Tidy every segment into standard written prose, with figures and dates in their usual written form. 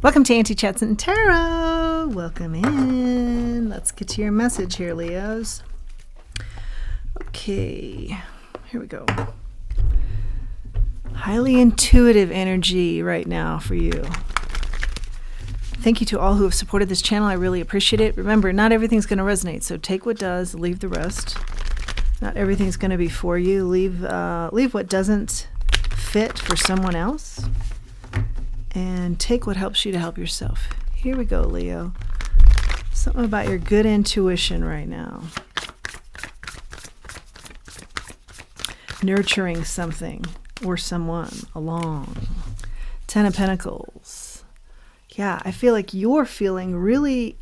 Welcome to Auntie Chats and Tarot. Welcome in. Let's get to your message here, Leos. Okay, here we go. Highly intuitive energy right now for you. Thank you to all who have supported this channel. I really appreciate it. Remember, not everything's going to resonate, so take what does, leave the rest. Not everything's going to be for you. Leave what doesn't fit for someone else. And take what helps you to help yourself. Here we go, Leo. Something about your good intuition right now. Nurturing something or someone along. Ten of Pentacles. Yeah, I feel like you're feeling really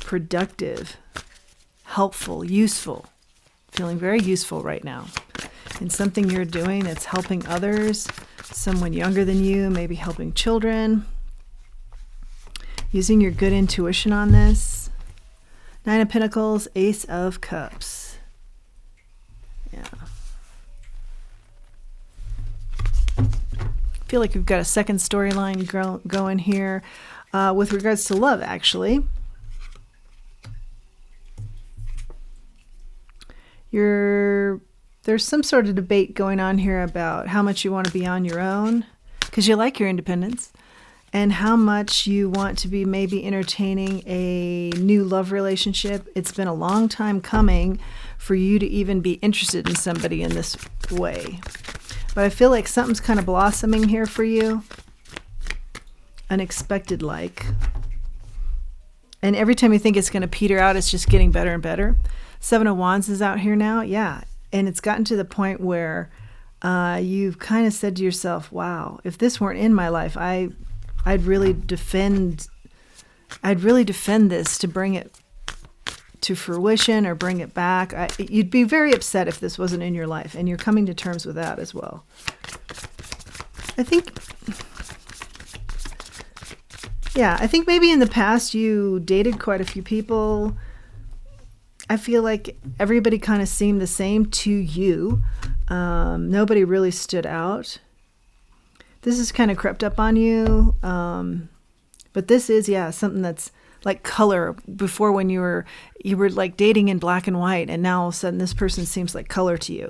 productive, helpful, useful. Feeling very useful right now. In something you're doing that's helping others, someone younger than you, maybe helping children. Using your good intuition on this. Nine of Pentacles, Ace of Cups. Yeah. I feel like we've got a second storyline going here with regards to love, actually. There's some sort of debate going on here about how much you want to be on your own, because you like your independence, and how much you want to be maybe entertaining a new love relationship. It's been a long time coming for you to even be interested in somebody in this way. But I feel like something's kind of blossoming here for you. Unexpected like. And every time you think it's going to peter out, it's just getting better and better. Seven of Wands is out here now. Yeah. And it's gotten to the point where you've kind of said to yourself, wow, if this weren't in my life, I'd really defend this to bring it to fruition or bring it back. You'd be very upset if this wasn't in your life, and you're coming to terms with that as well. I think maybe in the past you dated quite a few people. I feel like everybody kind of seemed the same to you. Nobody really stood out. This has kind of crept up on you. But this is, something that's like color. Before, when you were like dating in black and white, and now all of a sudden this person seems like color to you.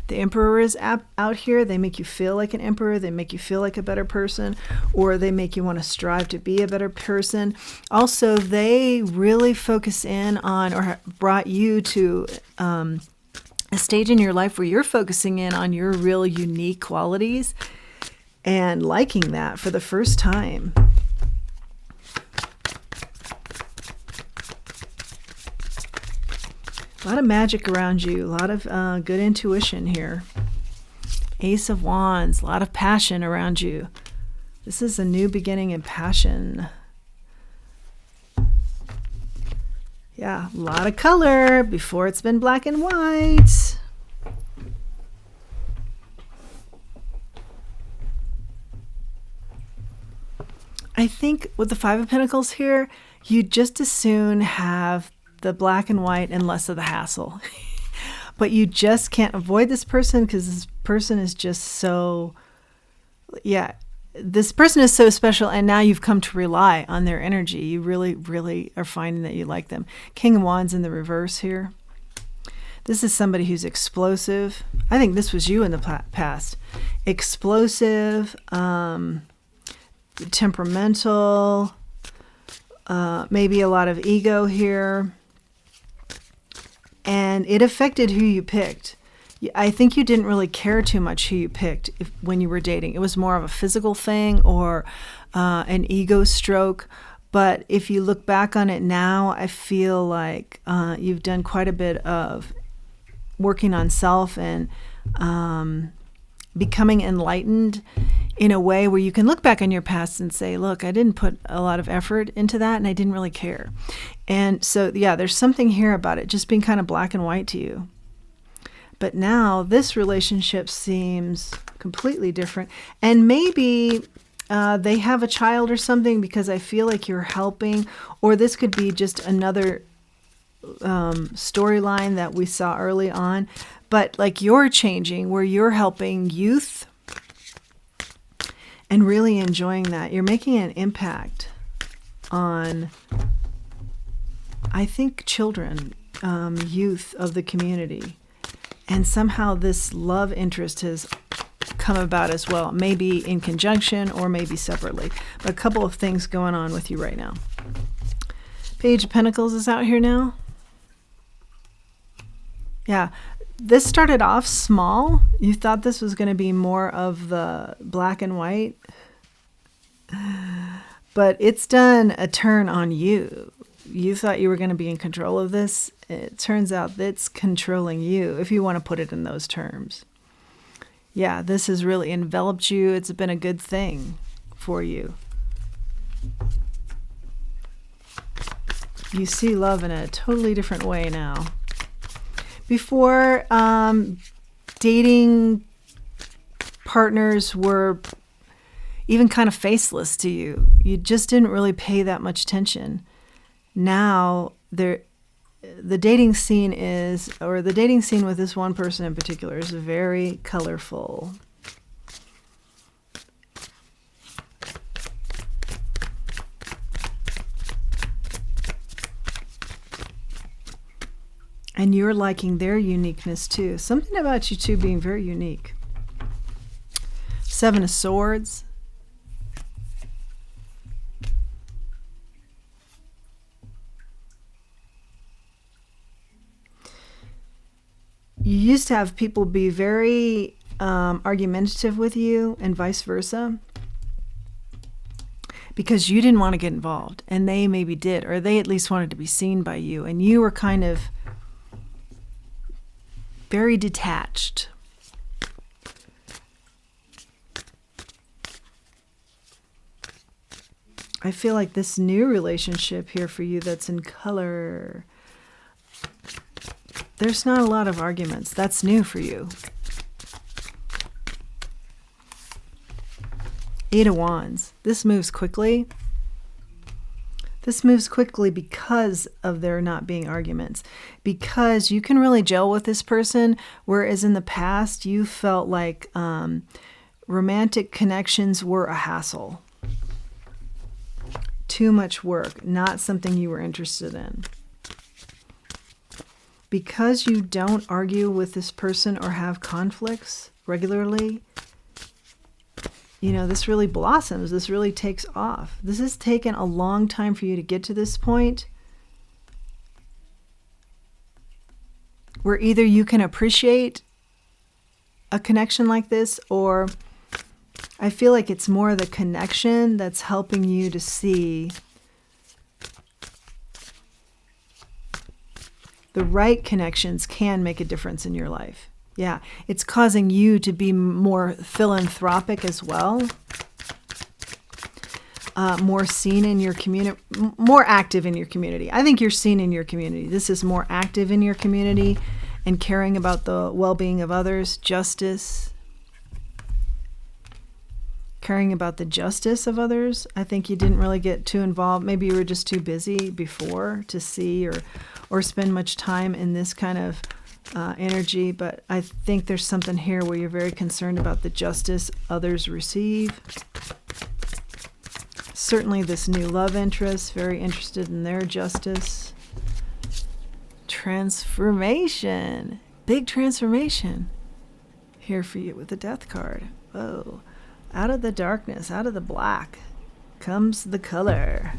The Emperor is out here. They make you feel like an emperor. They make you feel like a better person, or they make you want to strive to be a better person. Also, they really focus in on, or brought you to a stage in your life where you're focusing in on your real unique qualities and liking that for the first time. A lot of magic around you, a lot of good intuition here. Ace of Wands, a lot of passion around you. This is a new beginning in passion. Yeah, a lot of color before it's been black and white. I think with the Five of Pentacles here, you'd just as soon have the black and white and less of the hassle. But you just can't avoid this person, because this person is just so, this person is so special, and now you've come to rely on their energy. You really, really are finding that you like them. King of Wands in the reverse here. This is somebody who's explosive. I think this was you in the past. Explosive, temperamental, maybe a lot of ego here. And it affected who you picked. I think you didn't really care too much who you picked when you were dating. It was more of a physical thing or an ego stroke. But if you look back on it now, I feel like you've done quite a bit of working on self and becoming enlightened in a way where you can look back on your past and say, look, I didn't put a lot of effort into that, and I didn't really care. And so, there's something here about it just being kind of black and white to you. But now this relationship seems completely different. And maybe they have a child or something, because I feel like you're helping, or this could be just another storyline that we saw early on. But like you're changing, where you're helping youth and really enjoying that. You're making an impact on, I think, children, youth of the community. And somehow this love interest has come about as well, maybe in conjunction or maybe separately. But a couple of things going on with you right now. Page of Pentacles is out here now. Yeah, this started off small. You thought this was going to be more of the black and white, but it's done a turn on you. You thought you were going to be in control of this. It turns out that it's controlling you, if you want to put it in those terms. Yeah, this has really enveloped you. It's been a good thing for you. You see love in a totally different way now. Before, dating partners were even kind of faceless to you. You just didn't really pay that much attention. Now, the dating scene is, or the dating scene with this one person in particular, is very colorful. And you're liking their uniqueness too. Something about you two being very unique. Seven of Swords. You used to have people be very argumentative with you and vice versa, because you didn't want to get involved and they maybe did, or they at least wanted to be seen by you, and you were kind of very detached. I feel like this new relationship here for you that's in color, there's not a lot of arguments. That's new for you. Eight of Wands. This moves quickly. This moves quickly because of there not being arguments. Because you can really gel with this person, whereas in the past you felt like romantic connections were a hassle. Too much work, not something you were interested in. Because you don't argue with this person or have conflicts regularly, you know, this really blossoms. This really takes off. This has taken a long time for you to get to this point where either you can appreciate a connection like this, or I feel like it's more the connection that's helping you to see the right connections can make a difference in your life. Yeah, it's causing you to be more philanthropic as well. More seen in your community, more active in your community. I think you're seen in your community. This is more active in your community and caring about the well-being of others. Justice. Caring about the justice of others. I think you didn't really get too involved. Maybe you were just too busy before to see or spend much time in this kind of energy, but I think there's something here where you're very concerned about the justice others receive. Certainly this new love interest, very interested in their justice. Transformation. Big transformation here for you with the Death card. Whoa. Out of the darkness, out of the black, comes the color.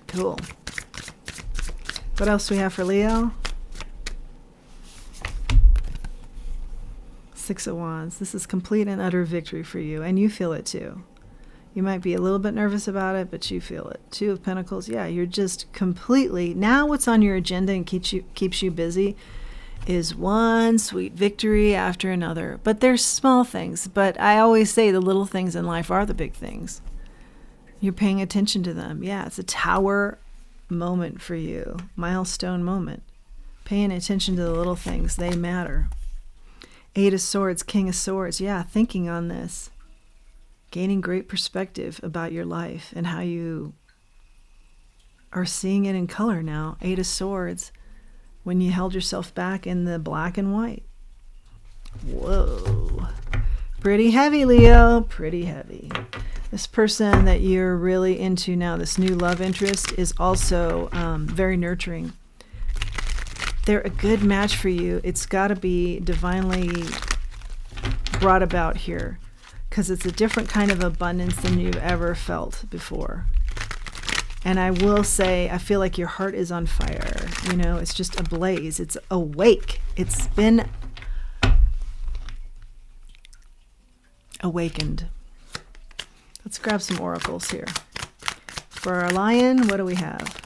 Cool. What else do we have for Leo? Six of Wands. This is complete and utter victory for you, and you feel it too. You might be a little bit nervous about it, but you feel it. Two of Pentacles. Yeah, you're just completely... Now what's on your agenda and keeps you busy is one sweet victory after another. But there's small things. But I always say the little things in life are the big things. You're paying attention to them. Yeah, it's a tower moment for you. Milestone moment. Paying attention to the little things. They matter. Eight of Swords, King of Swords. Yeah, thinking on this. Gaining great perspective about your life and how you are seeing it in color now. Eight of Swords. When you held yourself back in the black and white. Whoa. Pretty heavy, Leo. Pretty heavy. This person that you're really into now, this new love interest, is also very nurturing. They're a good match for you. It's got to be divinely brought about here, because it's a different kind of abundance than you've ever felt before. And I will say, I feel like your heart is on fire. You know, it's just ablaze. It's awake. It's been awakened. Let's grab some oracles here. For our lion, what do we have?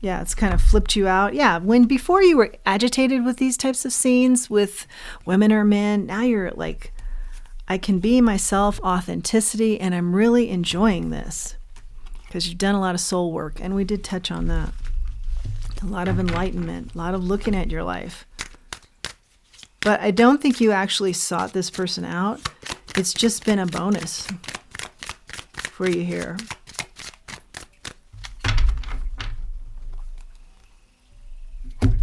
Yeah, it's kind of flipped you out. Yeah, when before you were agitated with these types of scenes with women or men, now you're like, I can be myself, authenticity, and I'm really enjoying this because you've done a lot of soul work, and we did touch on that. A lot of enlightenment, a lot of looking at your life. But I don't think you actually sought this person out. It's just been a bonus for you here.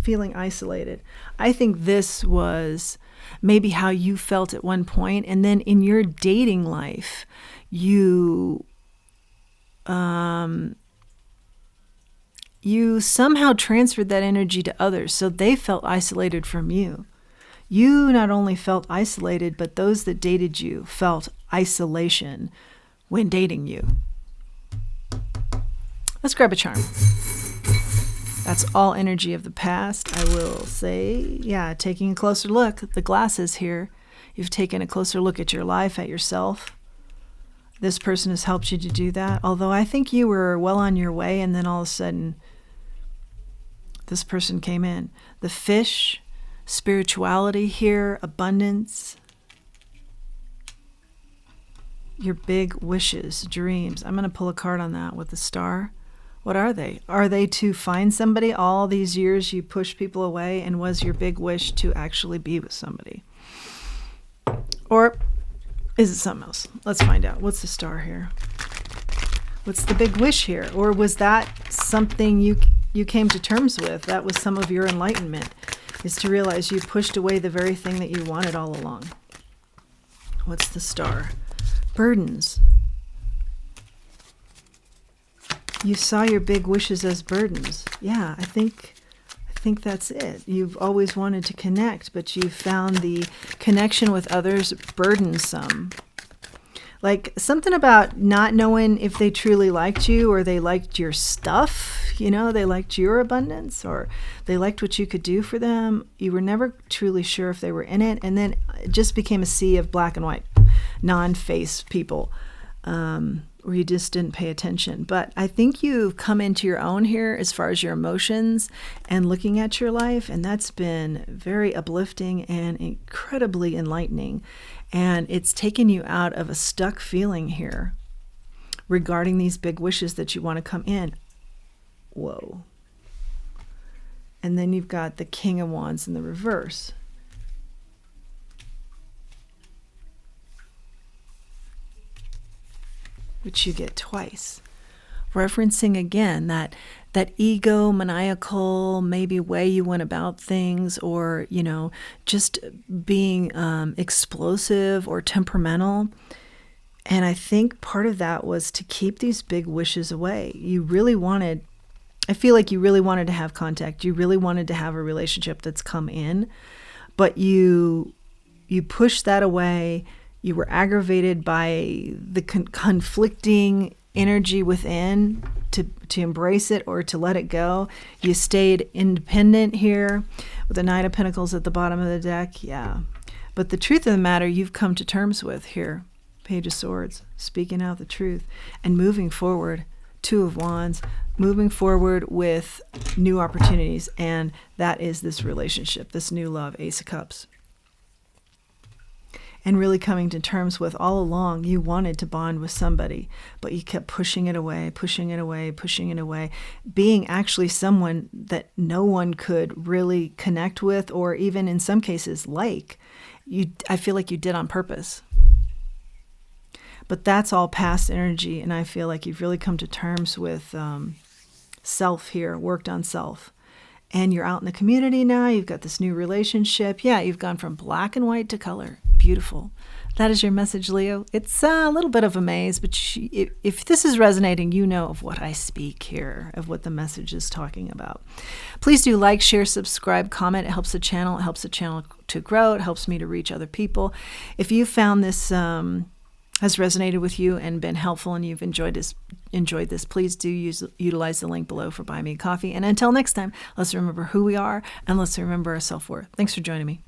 Feeling isolated. I think this was maybe how you felt at one point, and then in your dating life, you somehow transferred that energy to others, so they felt isolated from you. You not only felt isolated, but those that dated you felt isolation when dating you. Let's grab a charm. That's all energy of the past. I will say, yeah, taking a closer look. The glasses here. You've taken a closer look at your life, at yourself. This person has helped you to do that. Although I think you were well on your way, and then all of a sudden, this person came in. The fish, spirituality here, abundance. Your big wishes, dreams. I'm going to pull a card on that with the star. What are they? Are they to find somebody? All these years you pushed people away, and was your big wish to actually be with somebody? Or is it something else? Let's find out. What's the star here? What's the big wish here? Or was that something you came to terms with? That was some of your enlightenment, is to realize you pushed away the very thing that you wanted all along. What's the star? Burdens. You saw your big wishes as burdens. Yeah, I think that's it. You've always wanted to connect, but you found the connection with others burdensome. Like something about not knowing if they truly liked you, or they liked your stuff, you know, they liked your abundance, or they liked what you could do for them. You were never truly sure if they were in it. And then it just became a sea of black and white, non-face people. Or you just didn't pay attention. But I think you've come into your own here as far as your emotions and looking at your life, and that's been very uplifting and incredibly enlightening. And it's taken you out of a stuck feeling here regarding these big wishes that you want to come in. Whoa. And then you've got the King of Wands in the reverse. Which you get twice, referencing again that ego, maniacal, maybe way you went about things, or you know, just being explosive or temperamental. And I think part of that was to keep these big wishes away. You really wanted, I feel like you really wanted to have contact. You really wanted to have a relationship that's come in, but you pushed that away. You were aggravated by the conflicting energy within to embrace it or to let it go. You stayed independent here with the Knight of Pentacles at the bottom of the deck. Yeah. But the truth of the matter you've come to terms with here. Page of Swords, speaking out the truth and moving forward. Two of Wands, moving forward with new opportunities. And that is this relationship, this new love, Ace of Cups. And really coming to terms with all along, you wanted to bond with somebody, but you kept pushing it away, pushing it away, pushing it away, being actually someone that no one could really connect with, or even in some cases like. I feel like you did on purpose. But that's all past energy, and I feel like you've really come to terms with self here, worked on self. and you're out in the community now. You've got this new relationship. Yeah, you've gone from black and white to color. Beautiful. That is your message, Leo. It's a little bit of a maze, but if this is resonating, you know of what I speak here, of what the message is talking about. Please do like, share, subscribe, comment. It helps the channel. It helps the channel to grow. It helps me to reach other people. If you found this has resonated with you and been helpful and you've enjoyed this, please do utilize the link below for Buy Me a Coffee. And until next time, let's remember who we are and let's remember our self-worth. Thanks for joining me.